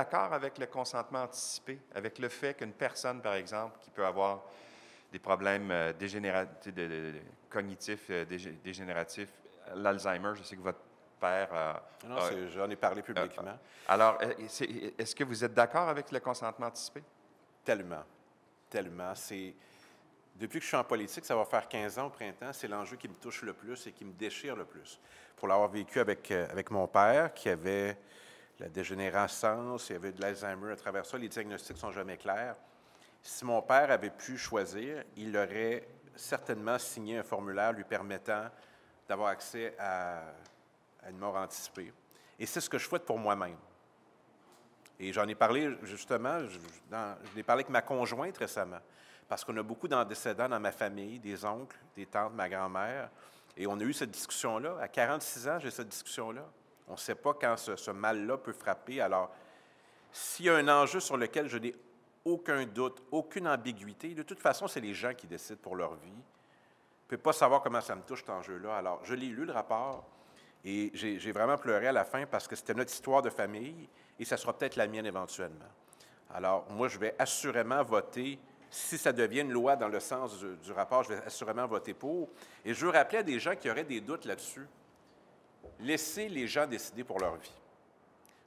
d'accord avec le consentement anticipé, avec le fait qu'une personne, par exemple, qui peut avoir des problèmes cognitifs dégénératifs, l'Alzheimer, je sais que votre père Non, j'en ai parlé a- publiquement. alors, est-ce que vous êtes d'accord avec le consentement anticipé? Tellement, tellement. Depuis que je suis en politique, ça va faire 15 ans au printemps, c'est l'enjeu qui me touche le plus et qui me déchire le plus. Pour l'avoir vécu avec mon père, qui avait la dégénérescence, il y avait de l'Alzheimer à travers ça, les diagnostics sont jamais clairs. Si mon père avait pu choisir, il aurait certainement signé un formulaire lui permettant d'avoir accès à une mort anticipée. Et c'est ce que je souhaite pour moi-même. Et j'en ai parlé justement, je l'ai parlé avec ma conjointe récemment, parce qu'on a beaucoup d'antécédents dans ma famille, des oncles, des tantes, ma grand-mère, et on a eu cette discussion-là. À 46 ans, j'ai cette discussion-là. On ne sait pas quand ce mal-là peut frapper. Alors, s'il y a un enjeu sur lequel je n'ai aucun doute, aucune ambiguïté, de toute façon, c'est les gens qui décident pour leur vie. Je ne peux pas savoir comment ça me touche, cet enjeu-là. Alors, je l'ai lu, le rapport, et j'ai vraiment pleuré à la fin parce que c'était notre histoire de famille et ça sera peut-être la mienne éventuellement. Alors, moi, je vais assurément voter, si ça devient une loi dans le sens du rapport, je vais assurément voter pour. Et je veux rappeler à des gens qui auraient des doutes là-dessus, laissez les gens décider pour leur vie.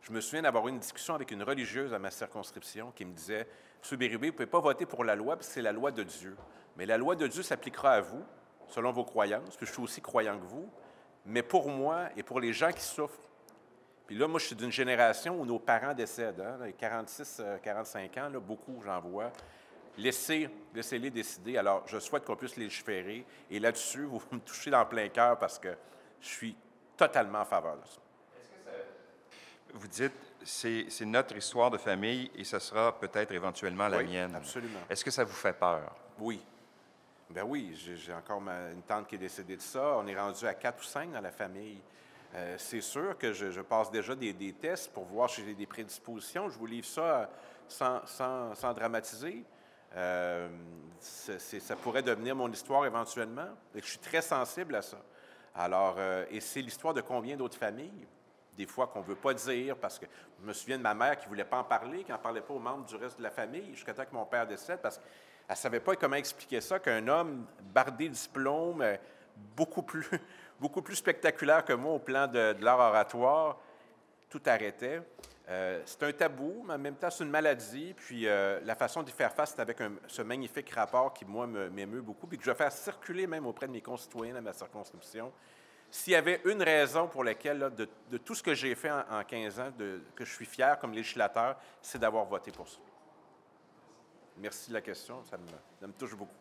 Je me souviens d'avoir eu une discussion avec une religieuse à ma circonscription qui me disait « M. Bérubé, vous ne pouvez pas voter pour la loi parce que c'est la loi de Dieu. Mais la loi de Dieu s'appliquera à vous, selon vos croyances, puis je suis aussi croyant que vous, mais pour moi et pour les gens qui souffrent. » Puis là, moi, je suis d'une génération où nos parents décèdent, hein, 46, 45 ans, là, beaucoup, j'en vois. Laissez-les décider. Alors, je souhaite qu'on puisse légiférer. Et là-dessus, vous me touchez dans le plein cœur parce que je suis totalement en faveur de ça. Vous dites, c'est notre histoire de famille et ce sera peut-être éventuellement la Oui, mienne. absolument. Est-ce que ça vous fait peur? Oui. Ben oui, j'ai encore une tante qui est décédée de ça. On est rendu à 4 ou 5 dans la famille. C'est sûr que je passe déjà des tests pour voir si j'ai des prédispositions. Je vous livre ça sans dramatiser. Ça pourrait devenir mon histoire éventuellement. Et je suis très sensible à ça. Alors, et c'est l'histoire de combien d'autres familles? Des fois qu'on ne veut pas dire, parce que je me souviens de ma mère qui ne voulait pas en parler, qui n'en parlait pas aux membres du reste de la famille, jusqu'à temps que mon père décède, parce qu'elle ne savait pas comment expliquer ça, qu'un homme bardé de diplôme, beaucoup plus, beaucoup plus spectaculaire que moi au plan de l'art oratoire, tout arrêtait. C'est un tabou, mais en même temps, c'est une maladie. Puis la façon d'y faire face, c'est avec ce magnifique rapport qui, moi, m'émeut beaucoup, puis que je vais faire circuler même auprès de mes concitoyens dans ma circonscription. S'il y avait une raison pour laquelle, là, de tout ce que j'ai fait en 15 ans, que je suis fier comme législateur, c'est d'avoir voté pour ça. Merci de la question, ça me touche beaucoup.